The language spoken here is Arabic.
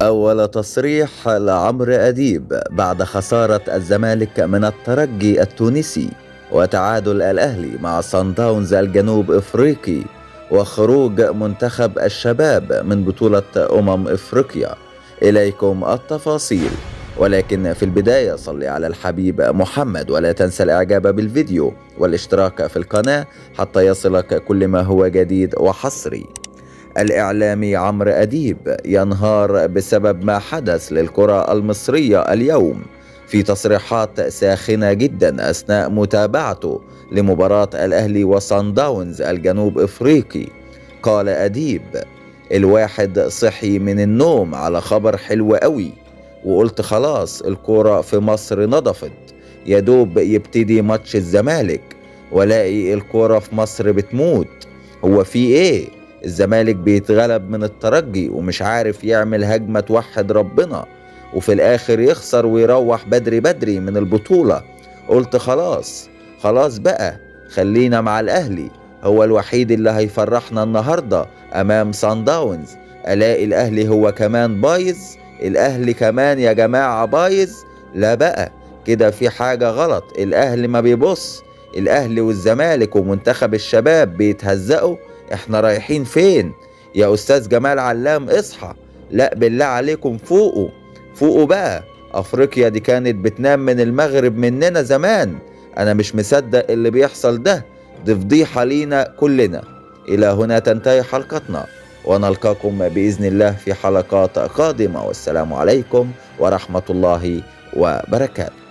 أول تصريح لعمرو أديب بعد خسارة الزمالك من الترجي التونسي وتعادل الأهلي مع صن داونز الجنوب إفريقي وخروج منتخب الشباب من بطولة أفريقيا. إليكم التفاصيل، ولكن في البداية صل على الحبيب محمد، ولا تنسى الإعجاب بالفيديو والاشتراك في القناة حتى يصلك كل ما هو جديد وحصري. الإعلامي عمرو أديب ينهار بسبب ما حدث للكرة المصرية اليوم في تصريحات ساخنة جدا أثناء متابعته لمباراة الأهلي وصن داونز الجنوب إفريقي. قال أديب: الواحد صحي من النوم على خبر حلو قوي، وقلت خلاص الكرة في مصر نضفت، يدوب يبتدي ماتش الزمالك ولاقي الكرة في مصر بتموت. هو في ايه؟ الزمالك بيتغلب من الترجي ومش عارف يعمل هجمة توحد ربنا، وفي الآخر يخسر ويروح بدري بدري من البطولة. قلت خلاص بقى، خلينا مع الأهلي، هو الوحيد اللي هيفرحنا النهاردة أمام صن داونز. ألاقي الأهلي هو كمان بايظ، الأهلي كمان يا جماعة بايظ. لا بقى، كده في حاجة غلط. الأهلي ما بيبص، الأهلي والزمالك ومنتخب الشباب بيتهزقوا. احنا رايحين فين يا أستاذ جمال علام؟ اصحى، لا بالله عليكم فوقوا بقى. أفريقيا دي كانت بتنام من المغرب مننا زمان. أنا مش مصدق اللي بيحصل ده، دي فضيحة لينا كلنا. إلى هنا تنتهي حلقتنا، ونلقاكم بإذن الله في حلقات قادمة، والسلام عليكم ورحمة الله وبركاته.